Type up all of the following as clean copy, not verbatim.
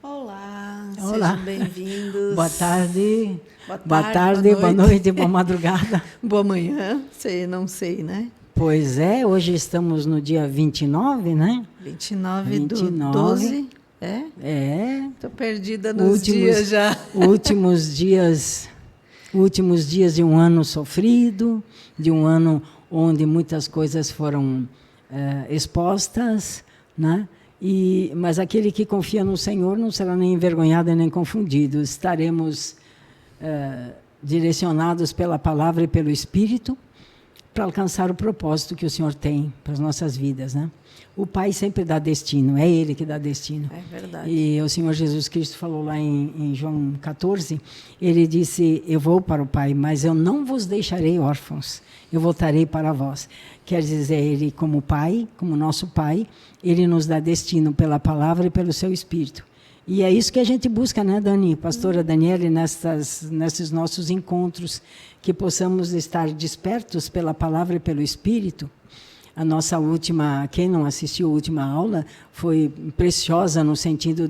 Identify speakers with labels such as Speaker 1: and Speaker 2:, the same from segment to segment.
Speaker 1: Olá,
Speaker 2: Olá.
Speaker 1: sejam bem-vindos.
Speaker 2: Boa tarde.
Speaker 1: Boa tarde,
Speaker 2: boa noite, boa madrugada.
Speaker 1: Boa manhã, não sei, né?
Speaker 2: Pois é, hoje estamos no dia 29, né?
Speaker 1: 29 do
Speaker 2: 29.
Speaker 1: 12, é?
Speaker 2: É.
Speaker 1: Estou perdida nos dias já.
Speaker 2: Últimos dias de um ano sofrido, de um ano onde muitas coisas foram expostas, né? Mas aquele que confia no Senhor não será nem envergonhado nem confundido. Estaremos direcionados pela palavra e pelo Espírito para alcançar o propósito que o Senhor tem para as nossas vidas, né? O Pai sempre dá destino, é Ele que dá destino.
Speaker 1: É verdade.
Speaker 2: E o Senhor Jesus Cristo falou lá em João 14, Ele disse, eu vou para o Pai, mas eu não vos deixarei órfãos, eu voltarei para vós. Quer dizer, Ele como Pai, como nosso Pai, Ele nos dá destino pela palavra e pelo seu Espírito. E é isso que a gente busca, né, Dani? Pastora Daniele, nesses nossos encontros, que possamos estar despertos pela palavra e pelo Espírito. A nossa última, quem não assistiu a última aula, foi preciosa no sentido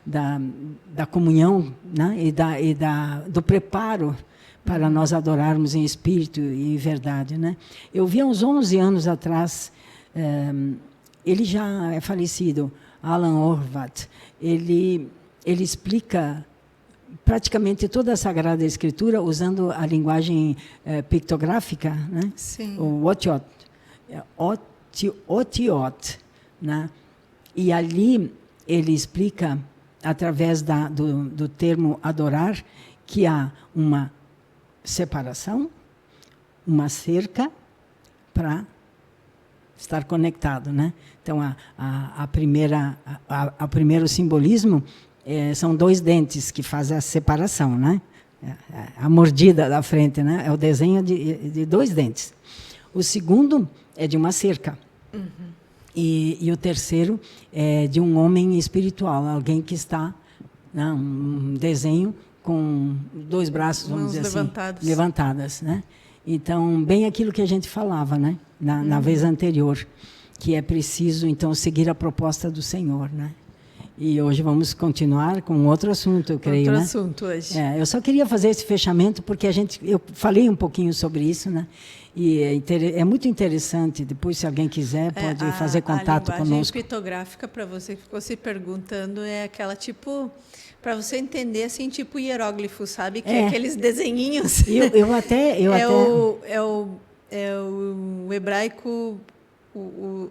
Speaker 2: da comunhão, né? e do preparo para nós adorarmos em espírito e em verdade, né? Eu vi há uns 11 anos atrás, ele já é falecido, Alan Horvath, ele explica praticamente toda a Sagrada Escritura usando a linguagem pictográfica, né?
Speaker 1: Sim.
Speaker 2: O Otiot, né? E ali ele explica, através do termo adorar, que há uma separação, uma cerca para estar conectado, né? Então, o primeiro simbolismo são dois dentes que fazem a separação, né? A mordida da frente, né? É o desenho de dois dentes. O segundo é de uma cerca. Uhum. E o terceiro é de um homem espiritual, alguém que está, né, um desenho com dois braços, vamos dizer assim, levantadas, né? Então, bem aquilo que a gente falava, né, na vez anterior, que é preciso, então, seguir a proposta do Senhor, né? E hoje vamos continuar com outro assunto, eu creio, né?
Speaker 1: Outro assunto hoje.
Speaker 2: Eu só queria fazer esse fechamento, porque eu falei um pouquinho sobre isso, né? E é muito interessante, depois, se alguém quiser, pode fazer contato conosco. A linguagem
Speaker 1: pictográfica, para você que ficou se perguntando, é aquela tipo... Para você entender, assim, tipo hieróglifo, sabe? Que é aqueles desenhinhos. É o hebraico...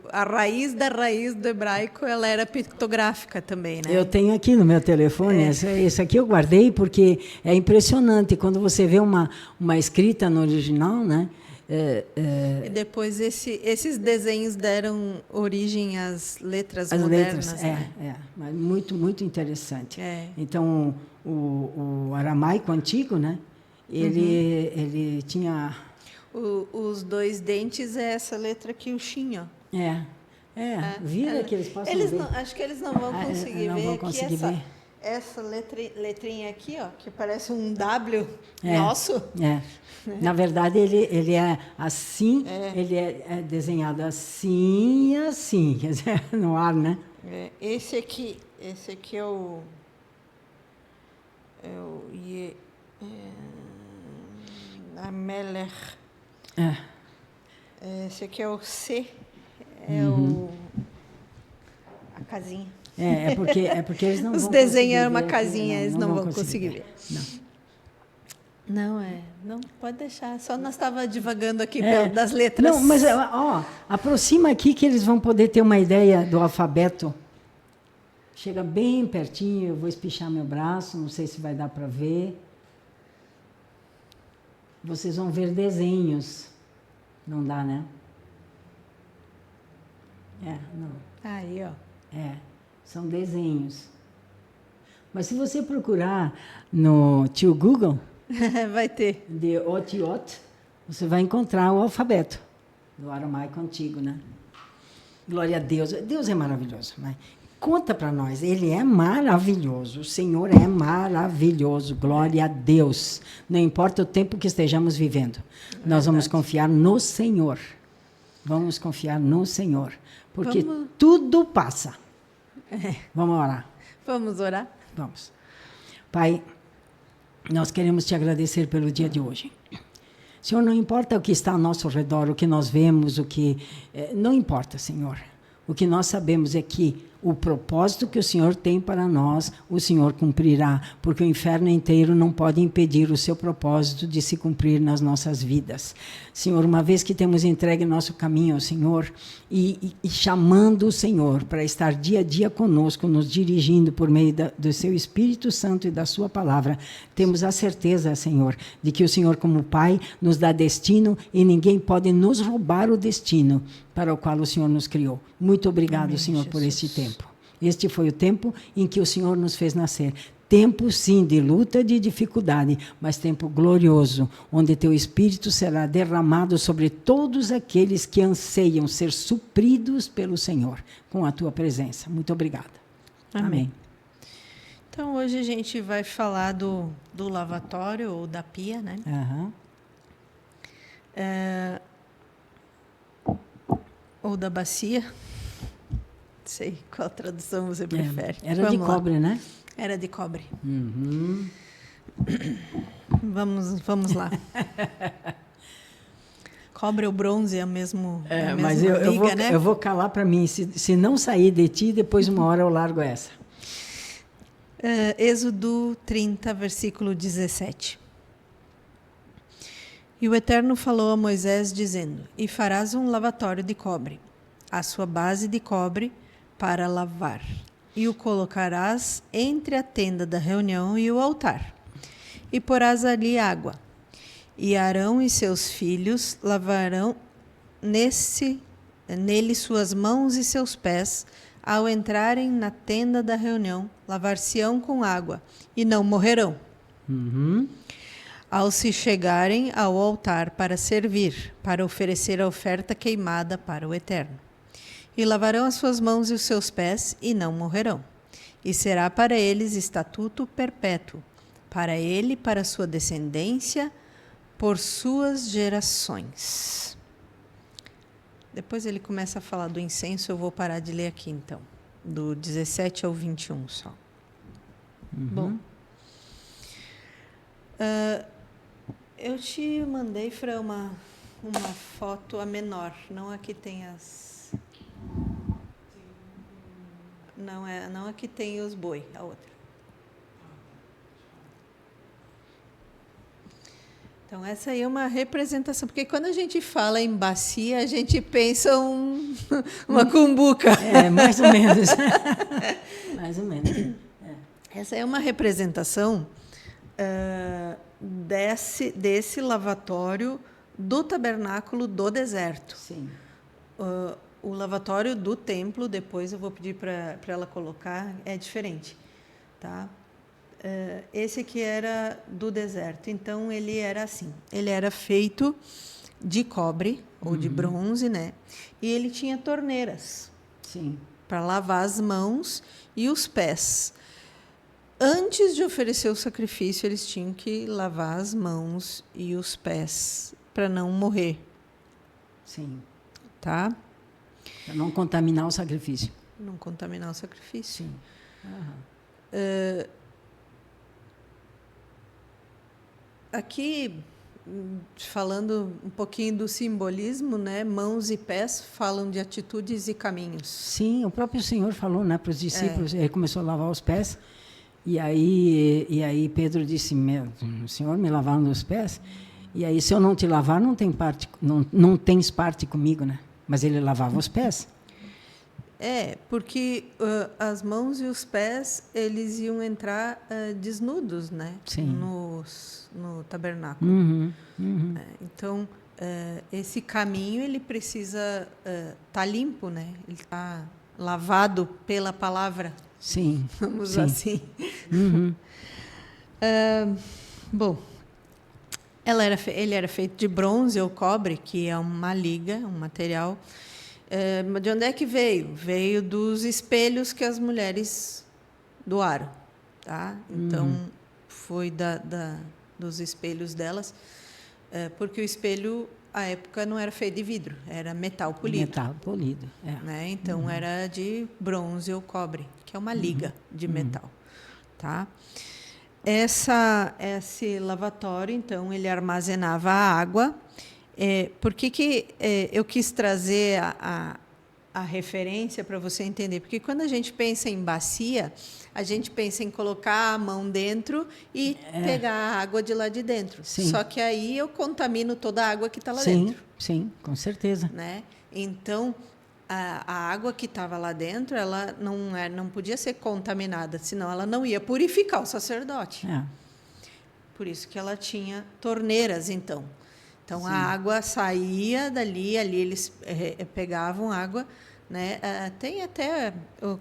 Speaker 1: a raiz da raiz do hebraico, ela era pictográfica também, né?
Speaker 2: Eu tenho aqui no meu telefone, esse aqui eu guardei porque é impressionante quando você vê uma escrita no original, né?
Speaker 1: E depois esses desenhos deram origem às letras modernas.
Speaker 2: Letras,
Speaker 1: né?
Speaker 2: Mas muito, muito interessante. Então, o aramaico antigo, né? Ele tinha...
Speaker 1: Os dois dentes é essa letra aqui, o Shin, ó.
Speaker 2: Vira que eles possam ver.
Speaker 1: Acho que eles não vão conseguir
Speaker 2: não
Speaker 1: ver.
Speaker 2: Vão conseguir ver.
Speaker 1: Essa letrinha aqui, ó, que parece um W nosso.
Speaker 2: Na verdade, ele é assim, ele é desenhado assim e assim, quer dizer, no ar, né?
Speaker 1: Esse aqui é o Ameler. Esse aqui é o C, a casinha.
Speaker 2: É porque eles não
Speaker 1: Os
Speaker 2: vão
Speaker 1: desenhos é uma
Speaker 2: ver
Speaker 1: casinha,
Speaker 2: aqui,
Speaker 1: eles não vão conseguir ver.
Speaker 2: Não.
Speaker 1: Não, pode deixar. Só nós estava divagando aqui das letras.
Speaker 2: Não, mas aproxima aqui que eles vão poder ter uma ideia do alfabeto. Chega bem pertinho, eu vou espichar meu braço, não sei se vai dar para ver. Vocês vão ver desenhos. Não dá, né? Não.
Speaker 1: Aí, ó.
Speaker 2: São desenhos. Mas se você procurar no tio Google,
Speaker 1: vai ter.
Speaker 2: De Otiot, você vai encontrar o alfabeto do aramaico antigo, né? Glória a Deus. Deus é maravilhoso, né? Conta para nós, Ele é maravilhoso, o Senhor é maravilhoso, glória a Deus. Não importa o tempo que estejamos vivendo, nós vamos confiar no Senhor. Vamos confiar no Senhor, porque tudo passa. Vamos orar.
Speaker 1: Vamos orar?
Speaker 2: Vamos. Pai, nós queremos te agradecer pelo dia de hoje. Senhor, não importa o que está ao nosso redor, o que nós vemos, não importa, Senhor. O que nós sabemos é que o propósito que o Senhor tem para nós, o Senhor cumprirá, porque o inferno inteiro não pode impedir o seu propósito de se cumprir nas nossas vidas. Senhor, uma vez que temos entregue nosso caminho ao Senhor e chamando o Senhor para estar dia a dia conosco, nos dirigindo por meio do seu Espírito Santo e da sua palavra, temos a certeza, Senhor, de que o Senhor, como Pai, nos dá destino e ninguém pode nos roubar o destino para o qual o Senhor nos criou. Muito obrigado, amém, Senhor, Jesus, por este tempo. Este foi o tempo em que o Senhor nos fez nascer. Tempo, sim, de luta, de dificuldade, mas tempo glorioso, onde teu Espírito será derramado sobre todos aqueles que anseiam ser supridos pelo Senhor, com a tua presença. Muito obrigada.
Speaker 1: Amém.
Speaker 2: Amém.
Speaker 1: Então, hoje a gente vai falar do lavatório ou da pia, né? Ou da bacia. Não sei qual tradução você prefere.
Speaker 2: Era de cobre, né?
Speaker 1: Era de cobre.
Speaker 2: Uhum.
Speaker 1: Vamos lá. Cobre ou bronze é o mesmo.
Speaker 2: Mas eu vou calar para mim. Se não sair de ti, depois uma hora eu largo essa.
Speaker 1: Êxodo 30, versículo 17. E o Eterno falou a Moisés, dizendo: E farás um lavatório de cobre, a sua base de cobre, para lavar. E o colocarás entre a tenda da reunião e o altar. E porás ali água. E Arão e seus filhos lavarão nele suas mãos e seus pés, ao entrarem na tenda da reunião, lavar-se-ão com água, e não morrerão.
Speaker 2: Uhum.
Speaker 1: Ao se chegarem ao altar para servir, para oferecer a oferta queimada para o Eterno. E lavarão as suas mãos e os seus pés, e não morrerão. E será para eles estatuto perpétuo, para ele e para sua descendência, por suas gerações. Depois ele começa a falar do incenso, eu vou parar de ler aqui então, do 17 ao 21 só.
Speaker 2: Uhum.
Speaker 1: Bom, eu te mandei, Fran, uma foto a menor, não a que tem as... Não a que tem os boi, a outra. Então, essa aí é uma representação, porque quando a gente fala em bacia, a gente pensa uma cumbuca.
Speaker 2: Mais ou menos. Mais ou menos.
Speaker 1: Essa é uma representação desse lavatório do tabernáculo do deserto.
Speaker 2: Sim.
Speaker 1: O lavatório do templo, depois eu vou pedir para ela colocar, é diferente. Tá? Esse aqui era do deserto, então ele era assim, ele era feito de cobre ou de bronze, né? E ele tinha torneiras para lavar as mãos e os pés. Antes de oferecer o sacrifício, eles tinham que lavar as mãos e os pés para não morrer.
Speaker 2: Sim.
Speaker 1: Tá?
Speaker 2: Para não contaminar o sacrifício.
Speaker 1: Não contaminar o sacrifício.
Speaker 2: Sim.
Speaker 1: Aqui, falando um pouquinho do simbolismo, né? Mãos e pés falam de atitudes e caminhos.
Speaker 2: Sim, o próprio Senhor falou, né, para os discípulos. Ele começou a lavar os pés. E aí Pedro disse: o Senhor me lavaram os pés. E aí, se eu não te lavar, não tens parte comigo, né? Mas ele lavava os pés.
Speaker 1: Porque as mãos e os pés, eles iam entrar desnudos, né?
Speaker 2: Sim.
Speaker 1: No tabernáculo.
Speaker 2: Uhum.
Speaker 1: Então, esse caminho, ele precisa estar limpo, né? Ele está lavado pela palavra.
Speaker 2: Sim.
Speaker 1: Vamos assim.
Speaker 2: Uhum.
Speaker 1: Bom, ele era feito de bronze ou cobre, que é uma liga, um material. De onde é que veio? Veio dos espelhos que as mulheres doaram. Tá? Então, foi dos espelhos delas, porque o espelho, à época, não era feito de vidro, era metal polido.
Speaker 2: Metal polido,
Speaker 1: né? Então, era de bronze ou cobre, que é uma liga de metal. tá? Esse lavatório, então, ele armazenava a água. Por que eu quis trazer a referência para você entender? Porque quando a gente pensa em bacia, a gente pensa em colocar a mão dentro e pegar a água de lá de dentro.
Speaker 2: Sim.
Speaker 1: Só que aí eu contamino toda a água que está lá
Speaker 2: sim,
Speaker 1: dentro.
Speaker 2: Sim, com certeza.
Speaker 1: Né? Então, a água que estava lá dentro, ela não podia ser contaminada, senão ela não ia purificar o sacerdote. Por isso que ela tinha torneiras, então. Então, sim, a água saía dali, ali eles pegavam água. Né? Tem até,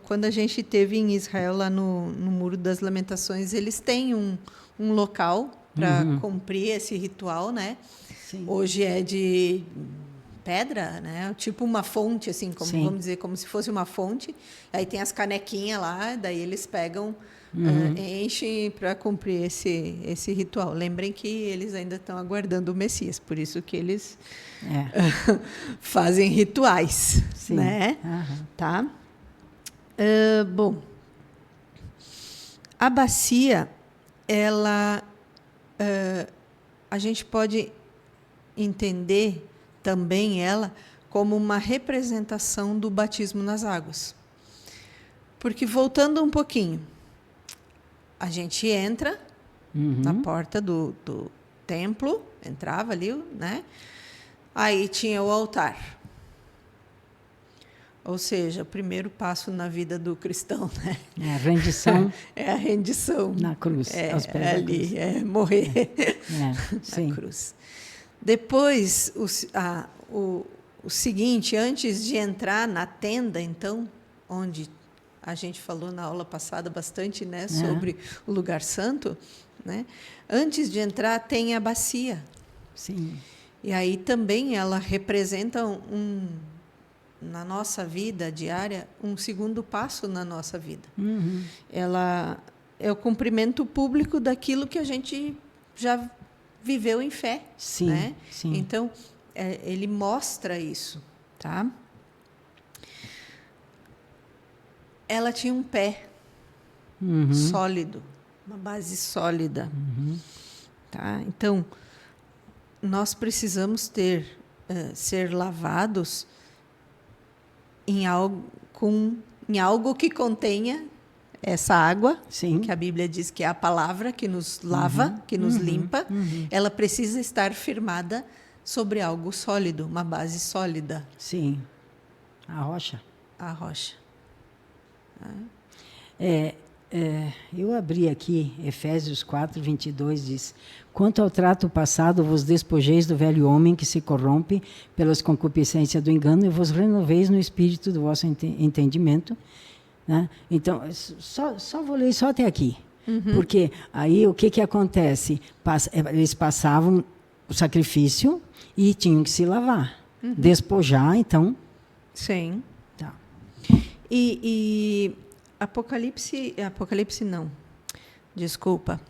Speaker 1: quando a gente esteve em Israel, lá no Muro das Lamentações, eles têm um local para cumprir esse ritual. Né?
Speaker 2: Sim.
Speaker 1: Hoje é de pedra, né? Tipo uma fonte, assim, vamos dizer, como se fosse uma fonte. Aí tem as canequinhas lá, daí eles pegam, enchem para cumprir esse ritual. Lembrem que eles ainda estão aguardando o Messias, por isso que eles fazem rituais. Sim. Né? Tá? Bom, a bacia, ela, a gente pode entender também ela como uma representação do batismo nas águas. Porque, voltando um pouquinho, a gente entra na porta do templo, entrava ali, né? Aí tinha o altar. Ou seja, o primeiro passo na vida do cristão, né?
Speaker 2: A rendição.
Speaker 1: É a rendição.
Speaker 2: Na cruz, aos pés da
Speaker 1: ali,
Speaker 2: cruz.
Speaker 1: Morrer
Speaker 2: sim.
Speaker 1: na cruz. Depois, o seguinte, antes de entrar na tenda, então, onde a gente falou na aula passada bastante, né, sobre o lugar santo, né? Antes de entrar, tem a bacia.
Speaker 2: Sim.
Speaker 1: E aí também ela representa na nossa vida diária, um segundo passo na nossa vida. Ela é o cumprimento público daquilo que a gente já viveu em fé.
Speaker 2: Sim,
Speaker 1: né?
Speaker 2: sim.
Speaker 1: Então, ele mostra isso. Tá? Ela tinha um pé sólido, uma base sólida. Tá? Então, nós precisamos ser lavados em algo que contenha essa água,
Speaker 2: sim,
Speaker 1: que a Bíblia diz que é a palavra que nos lava, que nos limpa. Ela precisa estar firmada sobre algo sólido, uma base sólida.
Speaker 2: Sim. A rocha.
Speaker 1: A rocha.
Speaker 2: Eu abri aqui, Efésios 4, 22, diz: quanto ao trato passado, vos despojeis do velho homem que se corrompe pelas concupiscências do engano e vos renoveis no espírito do vosso entendimento. Né? Então, só vou ler só até aqui. Porque aí o que acontece? Eles passavam o sacrifício e tinham que se lavar. Despojar, então.
Speaker 1: Sim.
Speaker 2: Tá.
Speaker 1: E Apocalipse não, desculpa.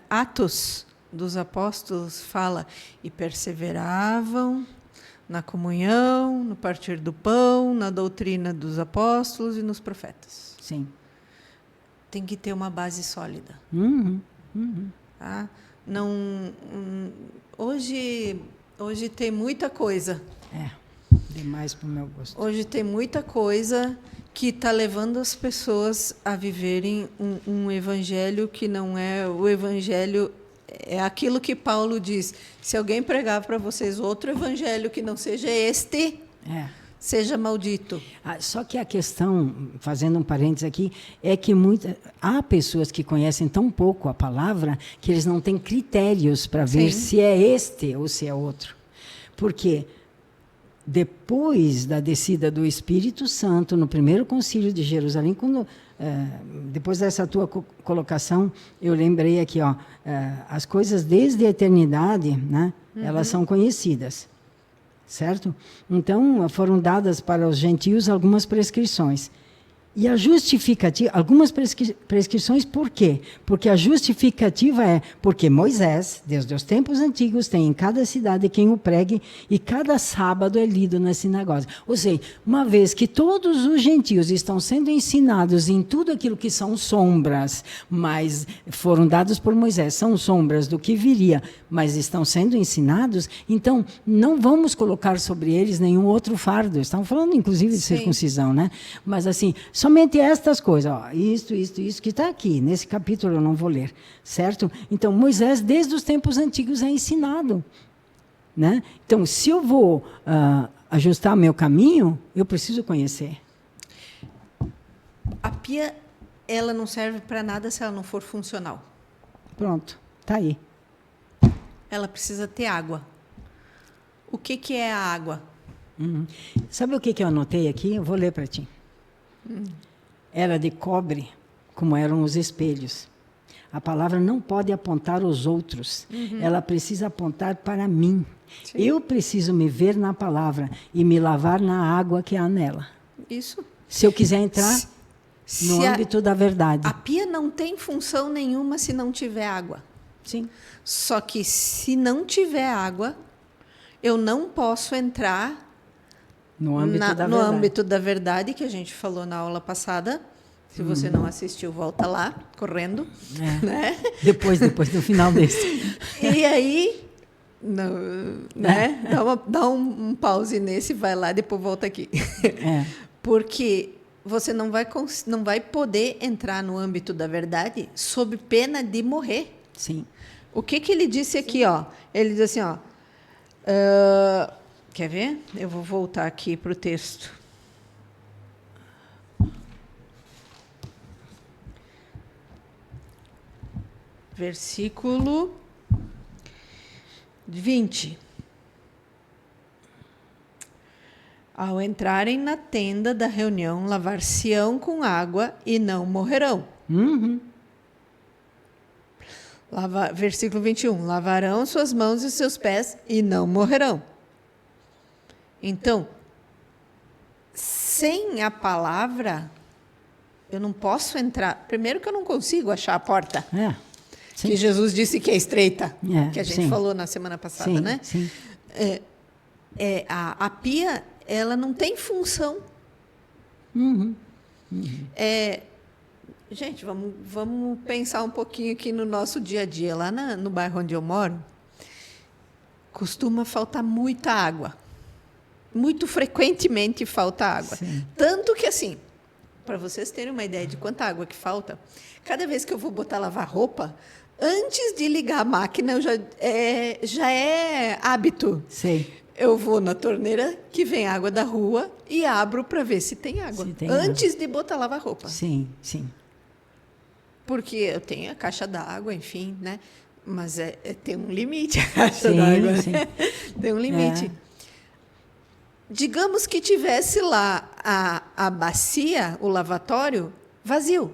Speaker 1: Atos dos Apóstolos fala: e perseveravam na comunhão, no partir do pão, na doutrina dos apóstolos e nos profetas.
Speaker 2: Sim.
Speaker 1: Tem que ter uma base sólida. Tá? Não, hoje tem muita coisa.
Speaker 2: Demais para o meu gosto.
Speaker 1: Hoje tem muita coisa que está levando as pessoas a viverem um evangelho que não é o evangelho. É aquilo que Paulo diz: se alguém pregar para vocês outro evangelho que não seja este, seja maldito.
Speaker 2: Só que a questão, fazendo um parênteses aqui, é que há pessoas que conhecem tão pouco a palavra que eles não têm critérios para ver se é este ou se é outro. Porque depois da descida do Espírito Santo, no primeiro concílio de Jerusalém, depois dessa tua colocação, eu lembrei aqui, as coisas desde a eternidade, né, elas são conhecidas, certo? Então, foram dadas para os gentios algumas prescrições. E a justificativa, algumas prescrições, por quê? Porque a justificativa é porque Moisés, desde os tempos antigos, tem em cada cidade quem o pregue e cada sábado é lido nas sinagogas. Ou seja, uma vez que todos os gentios estão sendo ensinados em tudo aquilo que são sombras, mas foram dados por Moisés, são sombras do que viria, mas estão sendo ensinados, então não vamos colocar sobre eles nenhum outro fardo. Estão falando, inclusive, de circuncisão, né? Mas assim, somente estas coisas, ó, isto que está aqui, nesse capítulo eu não vou ler, certo? Então, Moisés, desde os tempos antigos, é ensinado. Né? Então, se eu vou ajustar meu caminho, eu preciso conhecer.
Speaker 1: A pia, ela não serve para nada se ela não for funcional.
Speaker 2: Pronto, está aí.
Speaker 1: Ela precisa ter água. O que é a água?
Speaker 2: Sabe o que eu anotei aqui? Eu vou ler para ti. Era de cobre, como eram os espelhos. A palavra não pode apontar os outros. Ela precisa apontar para mim. Sim. Eu preciso me ver na palavra e me lavar na água que há nela.
Speaker 1: Isso.
Speaker 2: Se eu quiser entrar no âmbito da verdade.
Speaker 1: A pia não tem função nenhuma se não tiver água.
Speaker 2: Sim.
Speaker 1: Só que se não tiver água, eu não posso entrar no âmbito da verdade, que a gente falou na aula passada. Se você não assistiu, volta lá, correndo. Né?
Speaker 2: Depois do final desse.
Speaker 1: E aí, né? Dá um pause nesse, vai lá, depois volta aqui. Porque você não vai poder entrar no âmbito da verdade sob pena de morrer.
Speaker 2: Sim.
Speaker 1: O que ele disse aqui? Ó? Ele diz assim, ó, quer ver? Eu vou voltar aqui para o texto. Versículo 20. Ao entrarem na tenda da reunião, lavar-se-ão com água e não morrerão. Versículo 21. Lavarão suas mãos e seus pés e não morrerão. Então, sem a palavra, eu não posso entrar. Primeiro que eu não consigo achar a porta. Que Jesus disse que é estreita. Que a gente falou na semana passada, né?
Speaker 2: Sim.
Speaker 1: A pia, ela não tem função. Gente, vamos pensar um pouquinho aqui no nosso dia a dia. Lá no bairro onde eu moro, costuma faltar muita água. Muito frequentemente falta água.
Speaker 2: Sim.
Speaker 1: Tanto que, assim, para vocês terem uma ideia de quanta água que falta, cada vez que eu vou botar lavar roupa, antes de ligar a máquina, já é hábito.
Speaker 2: Sim.
Speaker 1: Eu vou na torneira que vem água da rua e abro para ver se tem água. Antes de botar lavar roupa.
Speaker 2: Sim.
Speaker 1: Porque eu tenho a caixa d'água, enfim, né? Mas tem um limite a caixa d'água. Tem um limite. Digamos que tivesse lá a bacia, o lavatório, vazio.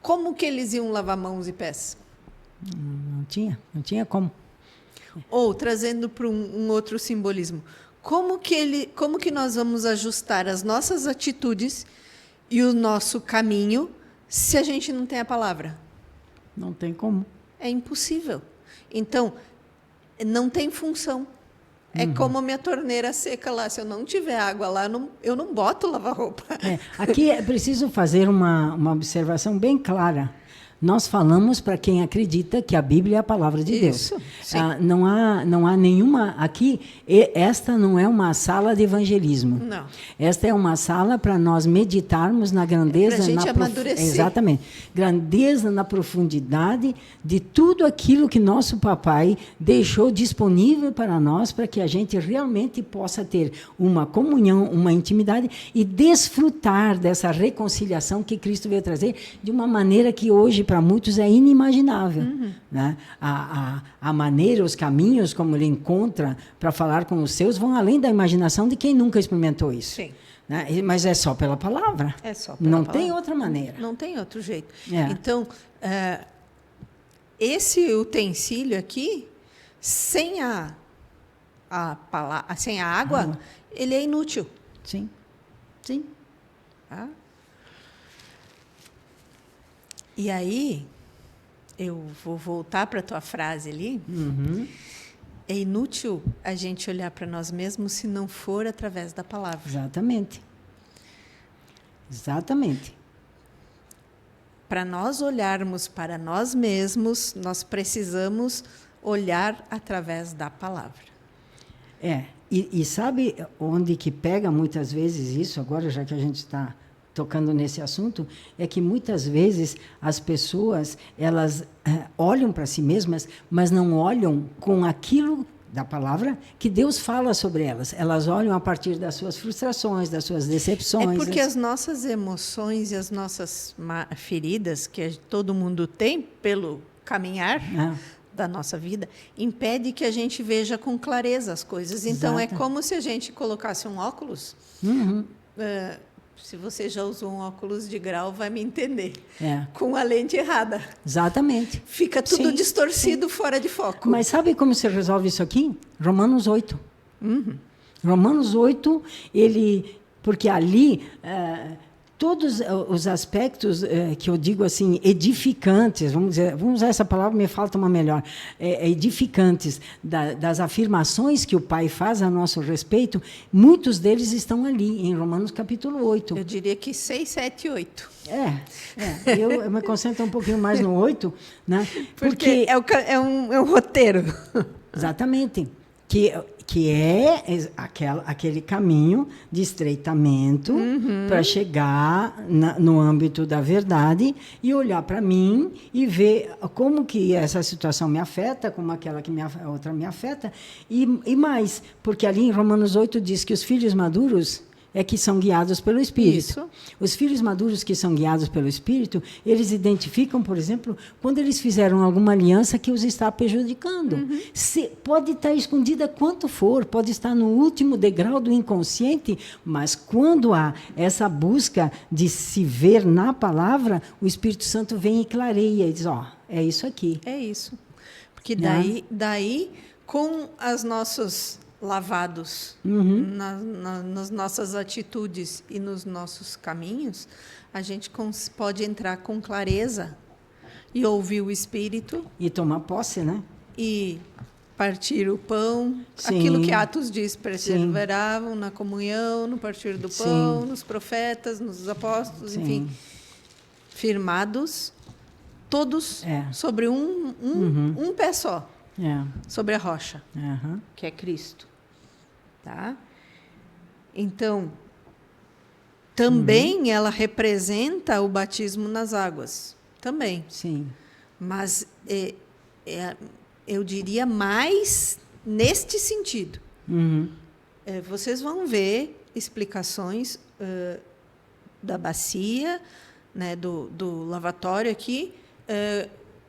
Speaker 1: Como que eles iam lavar mãos e pés?
Speaker 2: Não tinha como.
Speaker 1: Ou, trazendo para um outro simbolismo, como que nós vamos ajustar as nossas atitudes e o nosso caminho se a gente não tem a palavra?
Speaker 2: Não tem como.
Speaker 1: É impossível. Então, não tem função. É como a minha torneira seca lá. Se eu não tiver água lá, eu não boto lavar roupa.
Speaker 2: Aqui é preciso fazer uma observação bem clara. Nós falamos para quem acredita que a Bíblia é a palavra de Deus. Não há nenhuma... Aqui, esta não é uma sala de evangelismo.
Speaker 1: Não.
Speaker 2: Esta é uma sala para nós meditarmos na grandeza...
Speaker 1: Para a gente amadurecer.
Speaker 2: Exatamente. Grandeza na profundidade de tudo aquilo que nosso papai deixou disponível para nós, para que a gente realmente possa ter uma comunhão, uma intimidade e desfrutar dessa reconciliação que Cristo veio trazer de uma maneira que hoje para muitos é inimaginável. Né? A maneira, os caminhos como ele encontra para falar com os seus vão além da imaginação de quem nunca experimentou isso.
Speaker 1: Sim.
Speaker 2: Né? Mas é só pela palavra.
Speaker 1: É só pela
Speaker 2: Não
Speaker 1: palavra.
Speaker 2: tem outra maneira.
Speaker 1: Não tem outro jeito. Então, esse utensílio aqui, sem a água, ele é inútil.
Speaker 2: Sim. Sim.
Speaker 1: Tá? E aí, eu vou voltar para a tua frase ali.
Speaker 2: Uhum.
Speaker 1: É inútil a gente olhar para nós mesmos se não for através da palavra.
Speaker 2: Exatamente. Exatamente.
Speaker 1: Para nós olharmos para nós mesmos, nós precisamos olhar através da palavra.
Speaker 2: E sabe onde que pega muitas vezes isso, agora já que a gente está tocando nesse assunto, é que muitas vezes as pessoas, elas olham para si mesmas, mas não olham com aquilo da palavra que Deus fala sobre elas. Elas olham a partir das suas frustrações, das suas decepções.
Speaker 1: É porque as nossas emoções e as nossas feridas, que todo mundo tem pelo caminhar da nossa vida, impede que a gente veja com clareza as coisas. Então, é como se a gente colocasse um óculos. Se você já usou um óculos de grau, vai me entender. Com a lente errada.
Speaker 2: Exatamente.
Speaker 1: Fica tudo distorcido, fora de foco.
Speaker 2: Mas sabe como se resolve isso aqui? Romanos 8. Romanos 8, porque ali todos os aspectos que eu digo assim, edificantes, vamos usar essa palavra, me falta uma melhor, edificantes das afirmações que o Pai faz a nosso respeito, muitos deles estão ali, em Romanos capítulo 8.
Speaker 1: Eu diria que 6, 7 e 8.
Speaker 2: Eu me concentro um pouquinho mais no 8, né?
Speaker 1: Porque é um roteiro.
Speaker 2: Exatamente. Que é aquele caminho de estreitamento para chegar no âmbito da verdade e olhar para mim e ver como que essa situação me afeta, como aquela que outra me afeta, e mais, porque ali em Romanos 8 diz que os filhos maduros é que são guiados pelo Espírito. Isso. Os filhos maduros que são guiados pelo Espírito, eles identificam, por exemplo, quando eles fizeram alguma aliança que os está prejudicando. Pode estar escondida quanto for, pode estar no último degrau do inconsciente, mas quando há essa busca de se ver na palavra, o Espírito Santo vem e clareia e diz, é isso aqui.
Speaker 1: É isso. Porque daí com as nossas lavados nas nossas atitudes e nos nossos caminhos, a gente pode entrar com clareza e ouvir o Espírito.
Speaker 2: E tomar posse, né?
Speaker 1: E partir o pão. Sim. Aquilo que Atos diz, perseveravam na comunhão, no partir do pão, nos profetas, nos apóstolos, enfim. Firmados, todos sobre um pé só. Sobre a rocha, que é Cristo. Tá? Então, também ela representa o batismo nas águas. Também.
Speaker 2: Sim.
Speaker 1: Mas eu diria mais neste sentido. Vocês vão ver explicações da bacia, né, do lavatório aqui,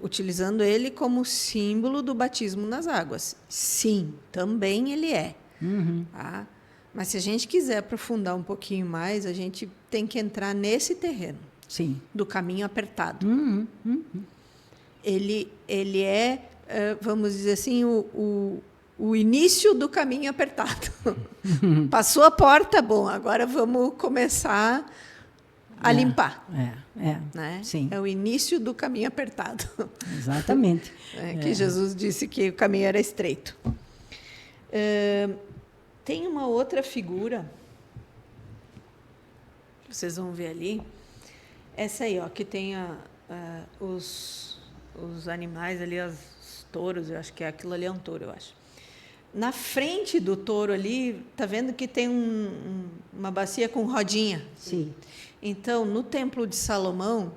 Speaker 1: utilizando ele como símbolo do batismo nas águas. Sim, também ele é. Tá? Mas se a gente quiser aprofundar um pouquinho mais, a gente tem que entrar nesse terreno.
Speaker 2: Sim.
Speaker 1: Do caminho apertado. Ele é, vamos dizer assim, o início do caminho apertado. Passou a porta, bom, agora vamos começar a limpar. Né?
Speaker 2: Sim.
Speaker 1: É o início do caminho apertado.
Speaker 2: Exatamente.
Speaker 1: Que Jesus disse que o caminho era estreito. Tem uma outra figura, vocês vão ver ali, essa aí, que tem os animais ali, os touros, eu acho que aquilo ali é um touro, eu acho. Na frente do touro ali, tá vendo que tem uma bacia com rodinha?
Speaker 2: Sim.
Speaker 1: Então, no Templo de Salomão,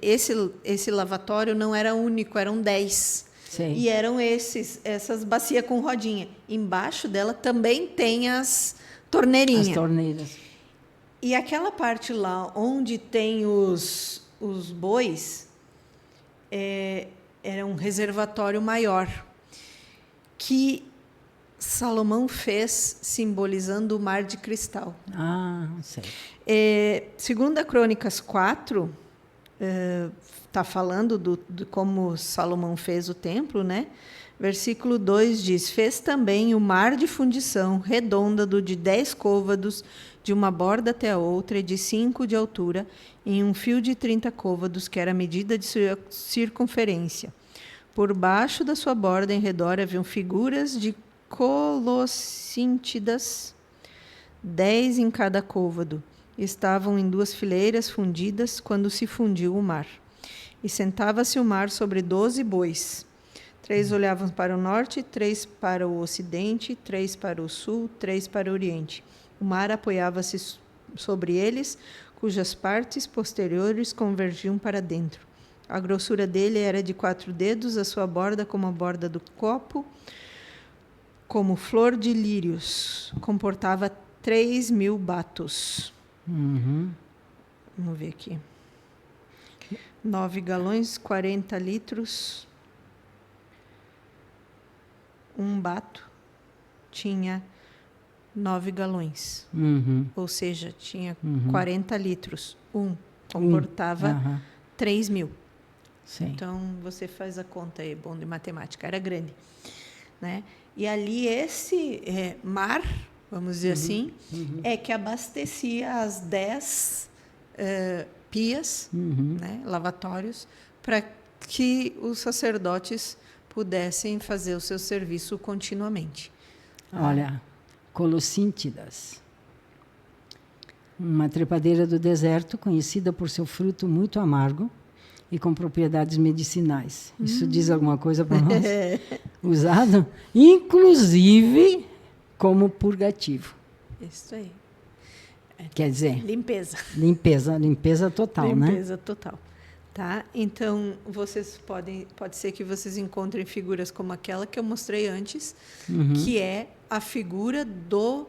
Speaker 1: esse lavatório não era único, eram 10. Sim. E eram essas bacias com rodinha. Embaixo dela também tem as torneirinhas.
Speaker 2: As torneiras.
Speaker 1: E aquela parte lá onde tem os bois, era um reservatório maior, que Salomão fez simbolizando o mar de cristal.
Speaker 2: Sei.
Speaker 1: Segunda Crônicas 4... está falando de como Salomão fez o templo, né? Versículo 2 diz: fez também o mar de fundição, redonda, de 10 côvados, de uma borda até a outra, e de 5 de altura, em um fio de 30 côvados, que era a medida de sua circunferência. Por baixo da sua borda, em redor, haviam figuras de colossíntidas, 10 em cada côvado. Estavam em 2 fileiras fundidas quando se fundiu o mar. E sentava-se o mar sobre 12 bois. 3 olhavam para o norte, 3 para o ocidente, 3 para o sul, 3 para o oriente. O mar apoiava-se sobre eles, cujas partes posteriores convergiam para dentro. A grossura dele era de 4 dedos, a sua borda como a borda do copo, como flor de lírios. Comportava 3.000 batos. Vamos ver aqui. 9 galões, 40 litros. Um bato tinha 9 galões. Ou seja, tinha 40 litros. Comportava 3.000.
Speaker 2: Sim.
Speaker 1: Então, você faz a conta aí, bom de matemática, era grande. Né? E ali esse mar, vamos dizer assim, é que abastecia as 10 pias, né, lavatórios, para que os sacerdotes pudessem fazer o seu serviço continuamente.
Speaker 2: Olha, colossíntidas. Uma trepadeira do deserto conhecida por seu fruto muito amargo e com propriedades medicinais. Isso diz alguma coisa para nós? Usado, inclusive, como purgativo.
Speaker 1: Isso aí.
Speaker 2: Quer dizer...
Speaker 1: Limpeza.
Speaker 2: Limpeza total, né?
Speaker 1: Limpeza total. Tá? Então, pode ser que vocês encontrem figuras como aquela que eu mostrei antes, que é a figura do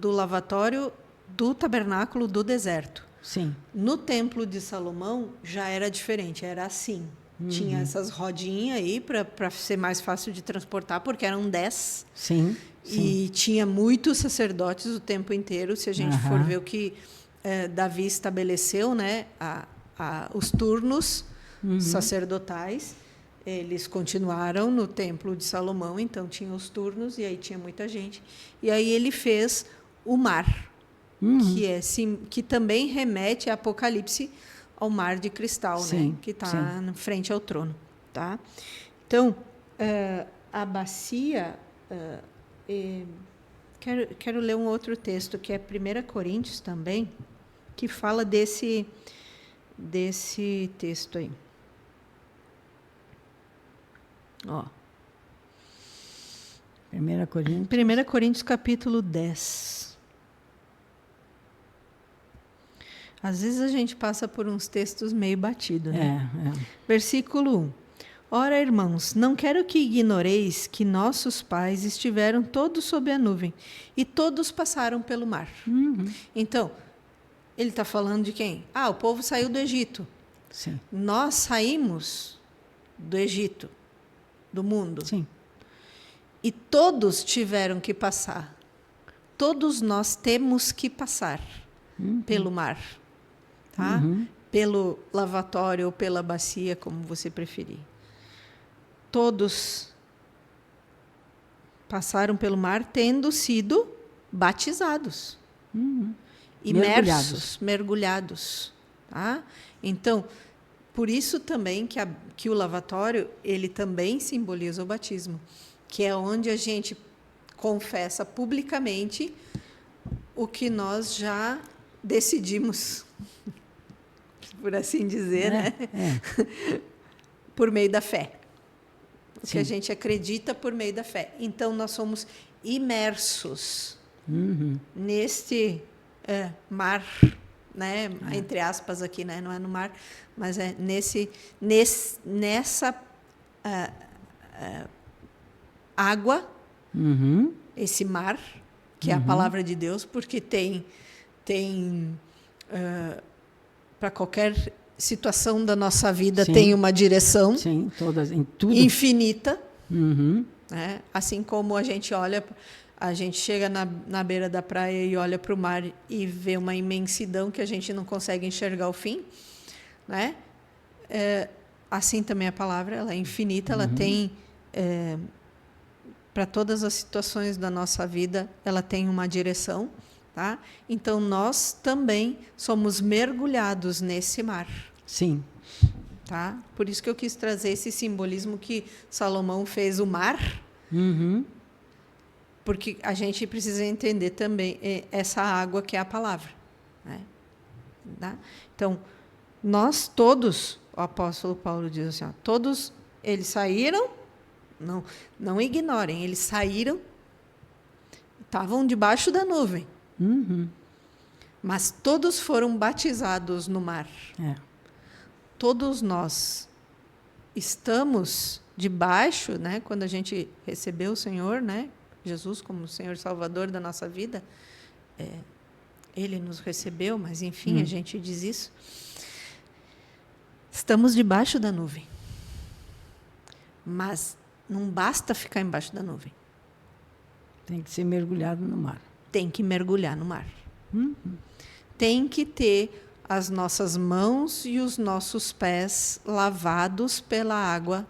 Speaker 1: lavatório do tabernáculo do deserto.
Speaker 2: Sim.
Speaker 1: No templo de Salomão já era diferente, era assim. Tinha essas rodinhas aí para ser mais fácil de transportar, porque eram 10.
Speaker 2: Sim.
Speaker 1: E tinha muitos sacerdotes o tempo inteiro. Se a gente for ver o que Davi estabeleceu, né, os turnos sacerdotais, eles continuaram no templo de Salomão, então tinha os turnos e aí tinha muita gente. E aí ele fez o mar, que também remete a Apocalipse, ao mar de cristal, né, que está na frente ao trono. Tá? Então, a bacia... quero ler um outro texto, que é 1 Coríntios também, que fala desse texto aí. Ó.
Speaker 2: 1 Coríntios.
Speaker 1: 1 Coríntios, capítulo 10. Às vezes a gente passa por uns textos meio batidos, né? Versículo 1. Ora, irmãos, não quero que ignoreis que nossos pais estiveram todos sob a nuvem e todos passaram pelo mar. Então, ele está falando de quem? O povo saiu do Egito.
Speaker 2: Sim.
Speaker 1: Nós saímos do Egito, do mundo.
Speaker 2: Sim.
Speaker 1: E todos tiveram que passar. Todos nós temos que passar pelo mar. Tá? Pelo lavatório ou pela bacia, como você preferir. Todos passaram pelo mar tendo sido batizados. Imersos, mergulhados. Tá? Então, por isso também que o lavatório, ele também simboliza o batismo, que é onde a gente confessa publicamente o que nós já decidimos, por assim dizer, né? Por meio da fé. O que a gente acredita por meio da fé. Então, nós somos imersos neste mar, né? Entre aspas aqui, né? Não é no mar, mas é nessa água, esse mar, que é a palavra de Deus, porque tem para qualquer situação da nossa vida, tem uma direção.
Speaker 2: Sim, em tudo.
Speaker 1: Infinita. Né? Assim como a gente chega na beira da praia e olha para o mar e vê uma imensidão que a gente não consegue enxergar o fim. Né? Assim também a palavra, ela é infinita, ela tem para todas as situações da nossa vida, ela tem uma direção, tá? Então nós também somos mergulhados nesse mar.
Speaker 2: Sim.
Speaker 1: Tá? Por isso que eu quis trazer esse simbolismo que Salomão fez o mar, porque a gente precisa entender também essa água que é a palavra, né? Tá? Então, nós todos, o apóstolo Paulo diz assim, ó, todos eles saíram, não ignorem, eles saíram, estavam debaixo da nuvem, mas todos foram batizados no mar. Todos nós estamos debaixo, né, quando a gente recebeu o Senhor, né, Jesus como Senhor Salvador da nossa vida, Ele nos recebeu, mas enfim, a gente diz isso. Estamos debaixo da nuvem. Mas não basta ficar embaixo da nuvem.
Speaker 2: Tem que ser mergulhado no mar.
Speaker 1: Tem que mergulhar no mar. Tem que ter as nossas mãos e os nossos pés lavados pela água,